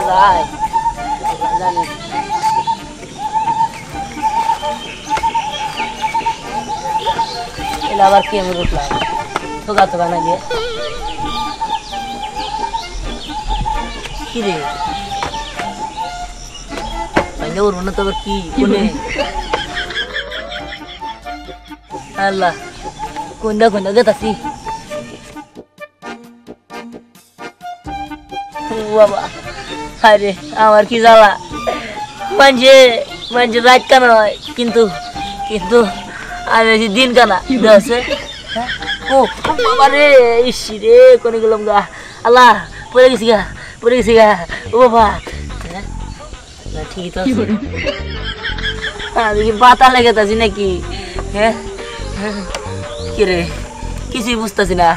যায় জানি এলা আবার কি আমি উঠলাম তোগা তোগা না গিয়ে কি রে ভাইলে ওর মনে তো আবার কি কোনে আল্লাহ কোনটা কোনটা গেতাছি বাবা আরে আমার কি জ্বালা মানছে মানছে রাত কানা হয় কিন্তু কিন্তু আর দিন কানা আছে ও বাবা রে ইসি রে কোনে গেলাম গা আল্লাহ পড়ে গেছি গা ও বাবা ঠিকই তো আছে আমি কি বাতা লেগেতাছি নাকি হ্যাঁ কি রে কিছুই বুঝতেছি না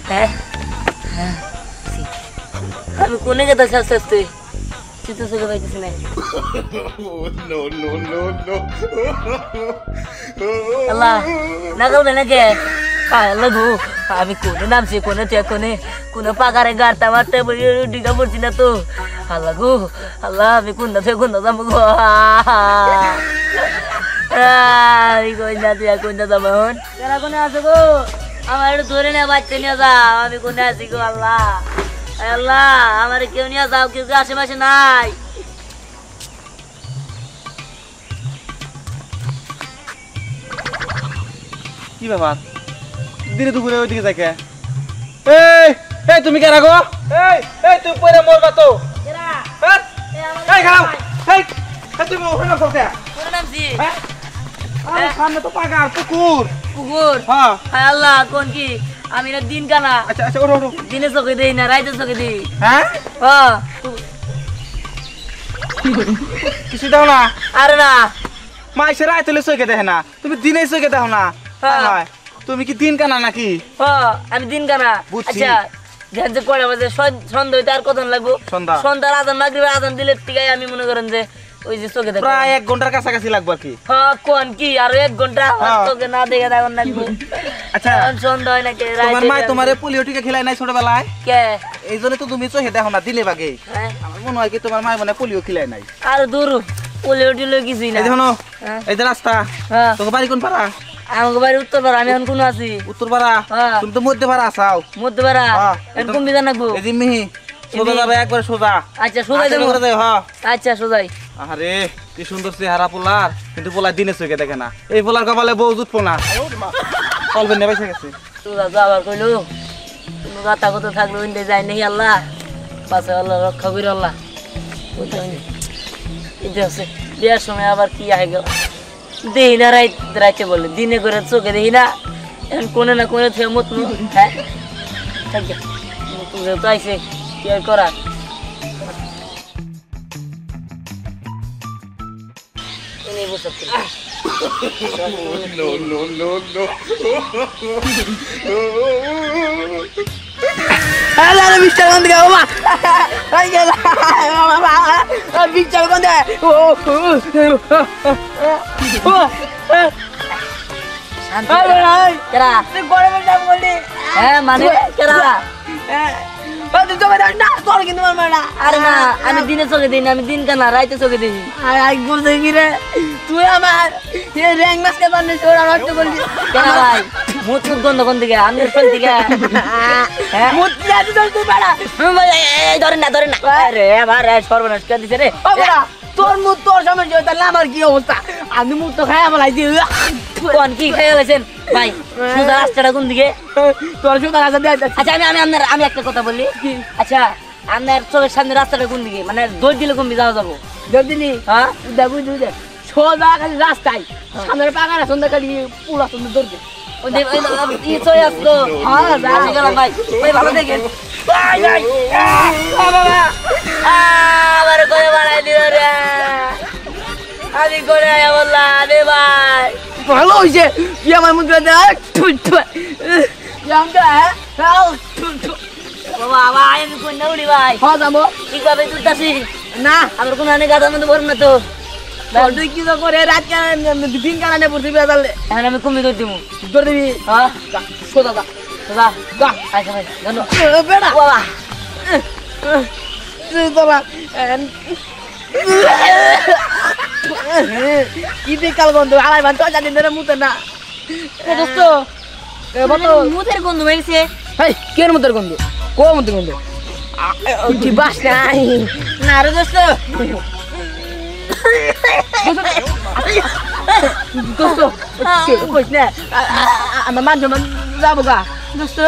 হ্যাঁ আমি কোনে গেতাছি আস্তে আস্তে চিন্তা চোখে পাইতেছি না আল্লাহ না করবে নাকি লাগু আমি কোনে নামছি কোনে তুই কোনে পাকারে গাড়তে মারতে ডিগা পড়ছি না তো আল্লাহ গো আল্লাহ আমি কোনটা থেকে কোনটা যাবো গো কোনটা যাবো এখন কেনা কোনে আছে গো আমার একটু ধরে নিয়ে বাচ্চা নিয়ে যাও আমি কোনে আছি গো আল্লাহ আল্লাহ আমার কেউ নিয়ে যাও কেউ আশেপাশে নাই কি ব্যাপার দিনে দুপুরে ওইদিকে যাকে এই তুমি কে রাখো এই তুমি পরে মরবা তো এই খাও এই তুমি ওখানে নামছো কে কোনে নামছি আরে সামনে তো পাগার পুকুর হ্যাঁ আল্লাহ কোন কি আমি না দিন কানা আচ্ছা আচ্ছা ওঠো দিনে চোখে দেই না রাইতে চোখে দেই হ্যাঁ কিছু দাও না আরে না মাইসে রায় তুলে চোখে দেখে না তুমি দিনে চোখে দেখো না নয় তুমি কি দিন কানা নাকি আমি দিন কানা আচ্ছা ধ্যান যে কয়টা বাজে সন্ধ্যা হইতে আর কতক্ষণ লাগবো সন্ধ্যার আজান মাগরিবের আজান দিলে টিকাই আমি মনে করেন যে ওই যে চোখে দেখো প্রায় 1 ঘন্টার কাছাকাছি লাগবে কি কোন কি আর 1 ঘন্টা চোখে না দেখে দেখুন লাগবো আচ্ছা সন্ধ্যা হয় নাকি তোমার মা তোমারে পোলিও টিকা খেলাই নাই ছোটবেলায় কে এই জন্য তো তুমি চোখে দেখো না দিলে বাগে আমার মনে হয় কি তোমার মা মনে পোলিও খেলাই নাই আর দূর পোলিও টিলো কিছুই না এই দেখো এই যে রাস্তা তোকে বাড়ি কোন পাড়া আমাকে বাড়ি উত্তরপাড়া আমি এখন কোন আছি উত্তরপাড়া তুমি তো মধ্যপাড়া আসাও মধ্যপাড়া এখন কোন বিধান রাখবো এই যে মিহি সোজা যাবে একবার সোজা আচ্ছা সোজাই যাবো আচ্ছা সোজাই আরে কি সুন্দর চেহারা পোলার কিন্তু পোলার দিনে চোখে দেখে না এই পোলার কপালে বউ জুটবো না চলবে নেবে গেছে সোজা যাবার কইলো কোনো গাতা কত থাকলো ইন্দে যায় নাকি আল্লাহ পাশে আল্লাহ রক্ষা করি আল্লাহ এটা আছে বিয়ার সময় আবার কি আগে গেল দেখি না রাইতে বলে দিনে করে চোখে দেখি না এখন কোনে না কোনে থেকে মত হ্যাঁ থাকি তো আইসে কি আর করার মানে আমি দিনে চোখে দিই না আমি দিন কানা রাইতে চোখে দিই বলছে কি রে তুই আমার র্যাং মাছ কে পারলি নষ্ট করলি কেন ভাই মুখ গন্ধ কোন দিকে আমি থেকে ধরেন না রে আমার সর্বনাশ কে দিছে রে তোর মুখ তোর সমস্যা তাহলে আমার কি অবস্থা আমি মুখ তো খাই আমার কোন কি খেয়ে গেছেন ভাই সুদা রাস্তাটা কোন দিকে তোর সুদা রাস্তা আচ্ছা আমি একটা কথা বলি আচ্ছা আপনার চোখের সামনে রাস্তাটা কোন দিকে মানে দৌড় দিলে কমবি যাওয়া যাবো দৌড় দিলি হ্যাঁ বুঝলি সোজা খালি রাস্তায় সামনের পাকানা সন্ধ্যা খালি পুরা সুন্দর দৌড়বে চলে আসলো হ্যাঁ গেলাম ভাই ওই ভালো দেখেন আবার করে বাড়াই দিল রে আমি করে বললাম আরে ভাই ভালো হয়েছে কি আমার মুখে বাবা আমি কোন না উড়ি ভাই হ্যাঁ যাবো ঠিকভাবে তুলতেছি না আমার কোনো অনেক গাদার মধ্যে বলুন না তো তুই কি করে রাত দিন কারণে পড়ছি এখন আমি কমে দৌড় দিব দৌড় দিবি হ্যাঁ সোজা যা আচ্ছা ভাই ধন্যবাদ বাবা তোরা কি বেকাল গন্ধ আড়াই ভান তো জানি ধরে মুতে না দোস্ত মুতের গন্ধ বেরিয়েছে এই কেন মুতের গন্ধ কো মুতের গন্ধ কি বাস নাই না রে দোস্ত দোস্ত কইস না আমার মান জমা যাবো গা দোস্ত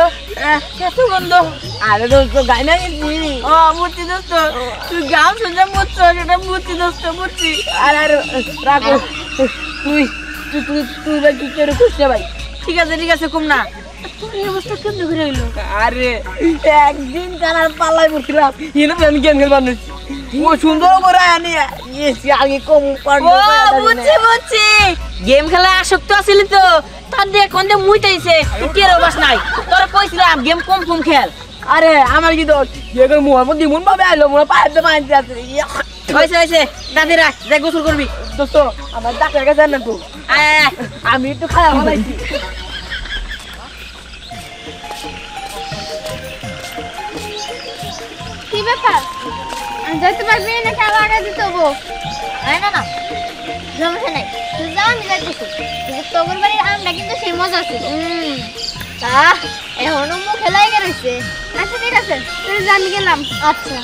কত গন্ধ আরে দোস্ত গাই না ও মুতি দোস্ত তুই গাম শুনতে মুতছ সেটা মুতি দোস্ত মুতি আরে আরে রাখো তুই তুই তুই তুই কি করে খুশি ভাই ঠিক আছে কম না এই অবস্থা কেমনে ঘুরে গেল আরে একদিন কানার পাল্লাই পড়ছিলাম এনে আমি গেম খেলবার নছি ও সুন্দর করে আনি এসি আগে কম পারলো ও বুঝছি গেম খেলায় আসক্ত আছিলি তো তার দিয়ে কোনতে মুইতাইছে কে রে বাস নাই তোরা কইছিলাম গেম কম খেল আরে আমার কি দোষ এগর মোর মধ্যে মন ভাবে আইলো মোর পায়ে মাইতে আছে হইছে দাদি রাখ যা গোসল করবি দোস্ত আমার ডাক্তার কাছে না তো আমি একটু খাওয়া হলাইছি কি ব্যাপার যাইতে পারবি না খাওয়া আগে দিতে হবো না সমস্যা নাই তুই যাও আমি যাইতেছি কিন্তু তোর বাড়ির আমটা কিন্তু সেই মজা আছে তা এখনো মুখ খেলাই গেছে আচ্ছা ঠিক আছে তুই যা আমি গেলাম আচ্ছা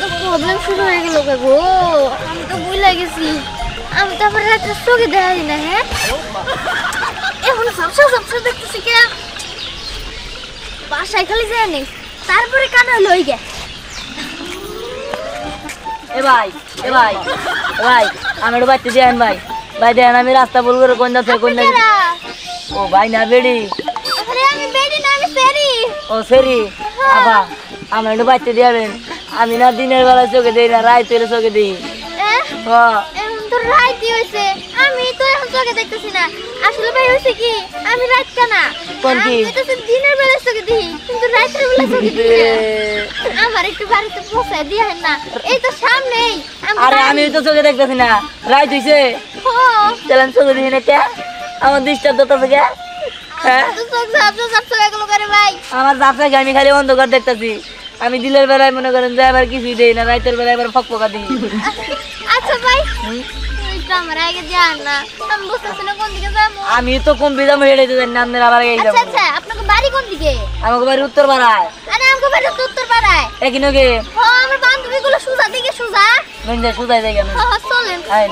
তো প্রবলেম শুরু হয়ে গেল গো আমি তো ভুলে গেছি আমি তো আবার রাত্রে চোখে দেখাই না হ্যাঁ এখন সবসময় দেখতেছি কে বাসায় খালি যায় নেই তারপরে কানা হলো ওই গে এ ভাই আমি বাচ্চা দেন ভাই দেন আমি রাস্তা বল করে কোন যাচ্ছে কোন ও ভাই না বেড়ি আরে আমি বেড়ি না আমি ফেরি ও ফেরি আবা আমি একটু বাচ্চা দিবেন আমি না দিনের বেলা চোখে দেই না রাতের চোখে দেই এখন তো রাইতি হইছে আমি তো এখন চোখে দেখতেছি না আসলে ভাই হইছে কি আমি রাত কানা কোন কি আমি তো দিনের বেলা চোখে দেখি কিন্তু রাতের বেলা চোখে দেখি আমার একটু বাড়িতে পৌঁছায় দিয়েন না এই তো সামনেই আরে আমি তো চোখে দেখতেছি না রাত হইছে চলেন চোখে দিই না কে আমার ডিস্টার্ব তো থেকে হ্যাঁ তো চোখ সাপ এগুলো করে ভাই আমার বাপকে আমি খালি অন্ধকার দেখতেছি আমি দিলের বেলায় মনে করেন যে আবার কিছুই দেই না রাতের বেলায় আবার ফকফকা দিই আচ্ছা ভাই তুই আমার আগে যান না আমি বুঝতেছি না কোন দিকে যাবো আমি তো কম বিদাম হেঁটে যাই না আপনার আবার এই যাব আচ্ছা আপনাদের বাড়ি কোন দিকে আমাকে বাড়ি উত্তর পাড়ায় আরে আমাকে বাড়ি উত্তর পাড়ায় একই নগে আমার বান্ধবীগুলো সুজা দিকে সুজা গঞ্জা সুজাই যাই কেন চলেন আই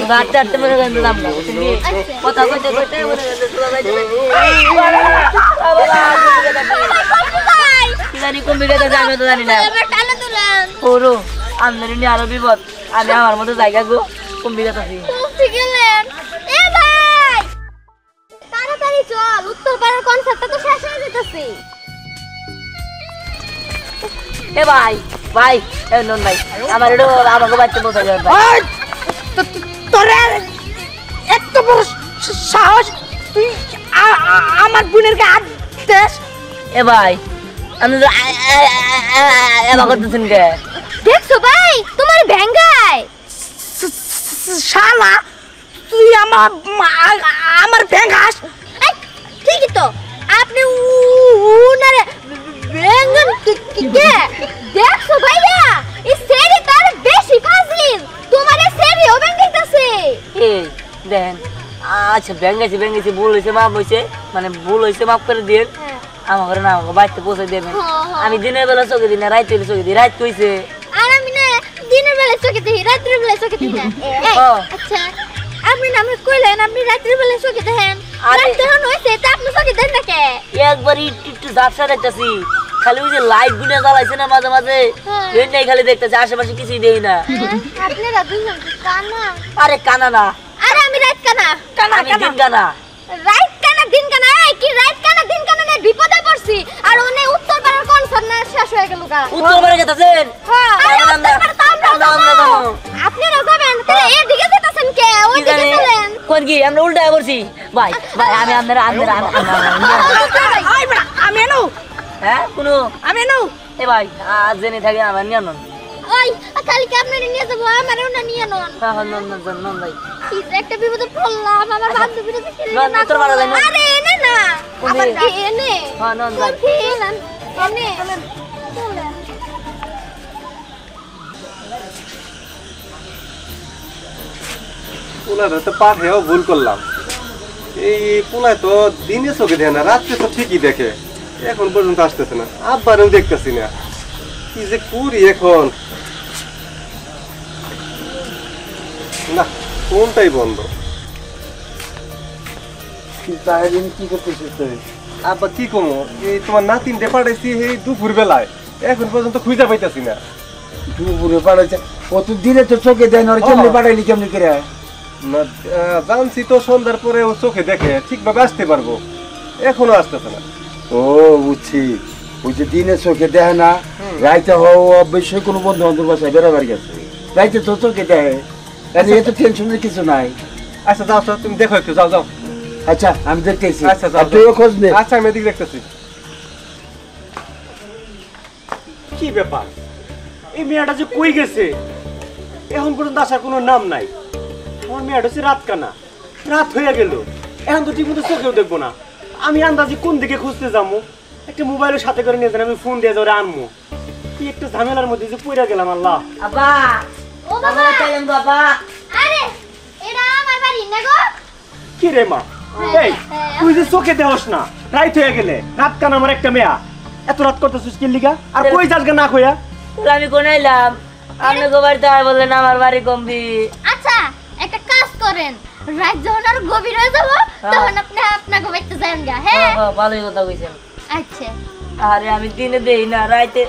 গাড়তে আটতে মনে করেন দাম না বুঝলি কথা কইতে মনে করেন সুজা যাই জানি কোন বিড়াতে যাবে তো জানি না এবার টানা তুলেন ওরো আমদানি নিয়ে আরো বিপদ আমি আমার মতো জায়গা গো কোন বিড়াতে আছি ঠিক গেলেন এ ভাই তাড়াতাড়ি চল উত্তর পাড়ার কনসার্টটা তো শেষ হয়ে যেতেছে এ ভাই এ নন ভাই আমার এটা আমাকে বাচ্চা বসে যাবে ভাই তোরে এত বড় সাহস তুই আমার বোনের কে হাত দিস এ ভাই আমি এবার করতেছেন কে দেখছো ভাই তোমার ভেঙ্গায় শালা তুই আমার ভেঙ্গাস ঠিকই তো আপনি উনারে ভেঙ্গন কে দেখছো ভাইয়া এই সেরি তার বেশি ফাজিল তোমারে সেরি ও ভেঙ্গাইতাছে এই দেন আচ্ছা ভেঙ্গাইছি ভুল হয়েছে মাপ হয়েছে মানে ভুল হয়েছে মাপ করে দিয়ে আমার ঘরে না আমাকে বাড়িতে পৌঁছে দেবেন আমি দিনের বেলা চোখে দিই না রাত হইলে চোখে দিই রাত কইছে আর আমি না দিনের বেলা চোখে দেখি রাত্রের বেলা চোখে দেখি না আচ্ছা আপনি না আমি কইলেন আপনি রাত্রের বেলা চোখে দেখেন রাত যখন হইছে তা আপনি চোখে দেন না কে একবার একটু ঝাপসা দেখতাছি খালি ওই যে লাইট গুনে জ্বালাইছে না মাঝে মাঝে এই নাই খালি দেখতাছি আশেপাশে কিছুই দেই না আপনারা দুইজন কানা আরে কানা না আরে আমি রাত কানা আমি দিন কানা রাত কানা দিন কানা কি রাত কানা দিন কানা না বিপদে পড়ছি আর ওনে উত্তর পাড়ার কনসার্ট না শেষ হয়ে গেল গা উত্তর পাড়া গেতাছেন হ্যাঁ আপনারা যাবেন তাহলে এই দিকে যেতেছেন কে ওই দিকে চলেন কোন কি আমরা উল্টা করছি ভাই আমি আপনারা আমি এনো হ্যাঁ কোনো আমি এনো এ ভাই আজ জেনে থাকে আমার নিয়ে নন ওই কালকে আপনারা নিয়ে যাবো আমারও না নিয়ে নন হ্যাঁ নন ভাই কি একটা বিপদে পড়লাম আমার বান্ধবীরা তো ছেড়ে না তোর বাড়া যাই না আরে এনে না আমার এনে হ্যাঁ নন ভাই এনে পোলাটা তো পাঠেও ভুল করলাম। এই পোলায় তো দিনে চোখে দেখে না, রাত্রে তো ঠিকই দেখে, এখন পর্যন্ত আসতেছে না, আব্বারেও দেখতেছি না, কি যে করি এখন। না, ফোনটাই বন্ধ। কি করতেছিস তুই? আব্বা কি কমো, এই তোমার নাতিনটা পাঠাইছি এই দুপুর বেলায়, এখন পর্যন্ত খুঁজে পাইতাছি না। দুপুরে পাঠাইছে, ও তো দিনে তো চোখে দেয় না, ওর কেমনি পাঠাইলি কেমনি করে? না জানছি তো সন্ধ্যার পরে ও চোখে দেখে ঠিকভাবে আসতে পারবো, এখনো আসতেছে না। ও বুঝছি, ওই যে দিনে চোখে দেখে না, রাইতে হও অবশ্যই কোনো বন্ধু বান্ধব বাসায় বেড়াবার গেছে, রাইতে তো চোখে দেখে, এ তো টেনশনের কিছু নাই। আচ্ছা যাও তো, তুমি দেখো একটু, যাও যাও। আচ্ছা আমি দেখতেছি, আচ্ছা যাও, তুইও খোঁজ নে। আচ্ছা আমি এদিকে দেখতেছি। কি ব্যাপার, এই মেয়েটা যে কই গেছে এখন পর্যন্ত আসার কোনো নাম নাই। আমার মেয়েটা হচ্ছে রাত কানা, রাত হয়ে গেল, এখন তো ঠিক মতো চোখেও দেখবো না। আমি আন্দাজি কোন দিকে খুঁজতে যাবো, একটা মোবাইলের সাথে করে নিয়ে যান, আমি ফোন দিয়ে যাওয়ারে আনবো। কি একটা ঝামেলার মধ্যে যে পড়ে গেলাম। আল্লাহ, আব্বা ও বাবা, আমার চাইলাম বাবা। আরে এটা আমার বাড়ি না গো। কি রে মা, এই তুই যে চোখে দেহস না, রাত হয়ে গেলে, রাত কানা আমার একটা মেয়া, এত রাত করতেছিস কি লিগা? আর কই যাস গা না কইয়া? আমি কোন এলাম, আপনি গোবার তাই বললেন আমার বাড়ি কমবি। আচ্ছা একটা কাজ করেন, রাত যখন আর গভীর হয়ে যাব তখন আপনি আপনাকে বাইতে যান গা। হ্যাঁ ভালোই কথা কইছেন। আচ্ছা আরে আমি দিনে দেই না, রাইতে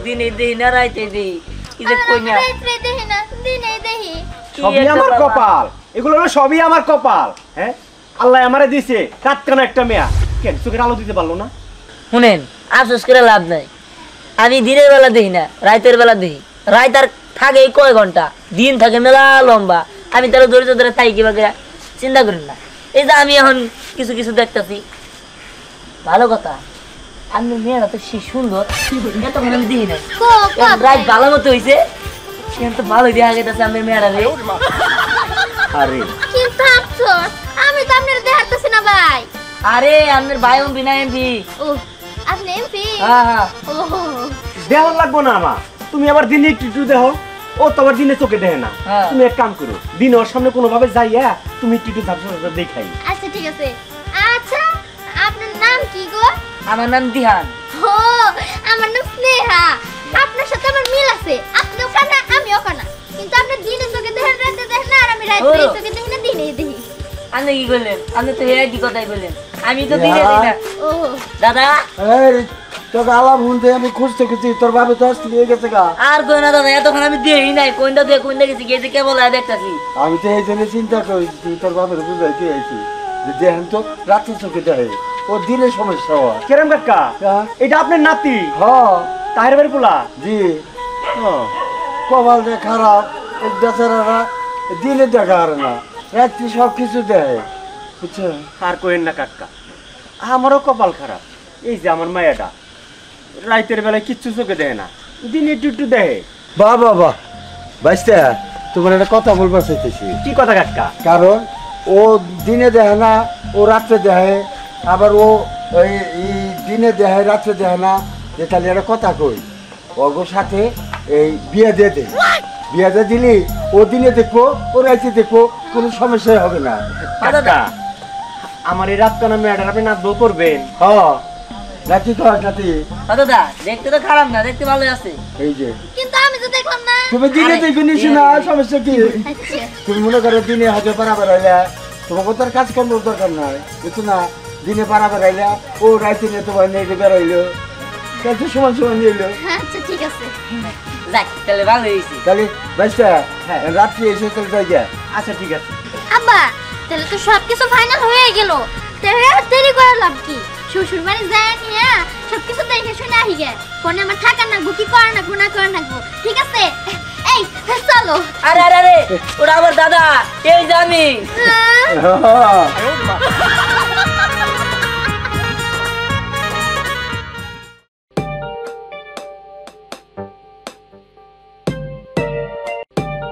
দিনে দেই না, রাইতে দেই, কি যে কই না। রাত্রে দেখি না, দিনে দেখি। সবই আমার কপাল, এগুলো হলো সবই আমার কপাল। হ্যাঁ, আল্লাহ আমারে দিছে রাত কানা একটা মেয়া, কেন চোখের আলো দিতে পারলো না? শুনেন, আফসোস করে লাভ নাই, আমি দিনের বেলা দেখি না, রাতের বেলা দেখি। রাত আর থাকে কয় ঘন্টা, দিন থাকে মেলা লম্বা। আমি তাহলে ধৈর্য ধরে থাকি কিবা করে চিন্তা করেন না। এই যে আমি এখন কিছু কিছু দেখতেছি, ভালো কথা। আপনি মেয়েরা তো সে সুন্দর, এতক্ষণ আমি দেখি নাই, রাত ভালো মতো হয়েছে, এখন তো ভালোই দেখা গেছে আপনার মেয়েরা রে। আরে কিন্তু আফসোস আমি তো আপনার দেখাতেছি না ভাই। আরে আপনার ভাই এমপি না এমপি? ও আপনি এমপি? হ্যাঁ হ্যাঁ। ও দেহ লাগবো না আমার, তুমি আবার দিনে একটু একটু দেহ, ও তো আবার দিনে চোখে দেখে না। হ্যাঁ। তুমি এক কাম করো, দিনে ওর সামনে কোনোভাবে যাইয়া তুমি একটু একটু ঝাপসা দেখাই। আচ্ছা ঠিক আছে। আচ্ছা আপনার নাম কি গো? আমার নাম দিহান। ও আমার নাম স্নেহা। আপনার সাথে আমার মিল আছে, আপনিও কানা আমিও কানা, কিন্তু আপনি দিনে চোখে দেখেন রাতে দেখেন না, আর আমি রাতে ওরো। চোখে দেখি না, দিনে দেখি। আপনি কি করলেন? আপনি তো একই কথাই বললেন, আমি তো দিনে দিই না। ও দাদা এই তোকে আলাপ শুনতে আমি খুঁজতে খুঁজছি, তোর বাবা তো আসতে দিয়ে গেছে গা। আর কই না দাদা, এতক্ষণ আমি দেই নাই, কোনটা দিয়ে কোনটা গেছি, গেছে কেবল আর দেখতাছি। আমি তো এই জন্য চিন্তা করছি, তোর বাবার বুঝাইতে আইছি যে দেখেন তো রাতে চোখে দেখে, ও দিনে সমস্যা হয়। কেরম কাকা, হ্যাঁ। এটা আপনার নাতি হ তাহের বাড়ি পোলা? জি, কপালটা খারাপ, এই বেচারারা দিনে দেখা আর না, রাত্রি সব কিছু দেখে, বুঝছো? আর কোয়েন না কাকা, আমারও কপাল খারাপ। এই যে আমার মায়াটা রাতের বেলায় কিচ্ছু চোখে দেখে না, দিনে একটু একটু দেখে। বাহ বাহ বাহ, বাইস্তা তোমার একটা কথা বলবার চাইতেছি। কি কথা কাকা? কারণ ও দিনে দেখে না, ও রাত্রে দেখে, আবার ও এই দিনে দেখে রাত্রে দেখে না, যে তাহলে একটা কথা কই, ওর সাথে এই বিয়ে দিয়ে দে, বিয়ে দিয়ে দিলি ও দিনে দেখবো, ও রাইতে দেখবো, কোনো সমস্যাই হবে না। কাকা, আমার এই রাত কানা মেয়েটার আপনি নাচ বউ করবেন? হ নাকি তো নাতি, দাদা দেখতে তো খারাপ না, দেখতে ভালোই আছে। এই যে কিন্তু আমি তো দেখলাম না। তুমি দিনে আরে, দেখে নিস না, সমস্যা কি? আচ্ছা তুমি মনে করো দিনে হয়তো পারাবার আইলা, তোমাকে তার কাজ করার দরকার নাই, বুঝছো না? দিনে পারাবার আইলা, ও রাইতে নিয়ে তোমার নিয়ে বেড়াইলো, তাহলে সমান সমান নিয়ে এলো। আচ্ছা ঠিক আছে। যাক তাহলে ভালো হয়েছে। তাহলে বাইশটা হ্যাঁ। রাত্রি এসে তাহলে যাই যা। আচ্ছা ঠিক আছে। আব্বা তাহলে তো সবকিছু ফাইনাল হয়ে গেল, তাহলে আর দেরি করে লাভ কি? শ্বশুর বাড়ি যায় নিয়ে সবকিছু দেখে শুনে আহি গে, কোনে আমার থাকা নাকবো, কি করা নাকবো না করা নাকবো, ঠিক আছে? এই চলো। আরে আরে আরে, ওরা আমার দাদা, এই যে আমি। আহ, হ্যাঁ।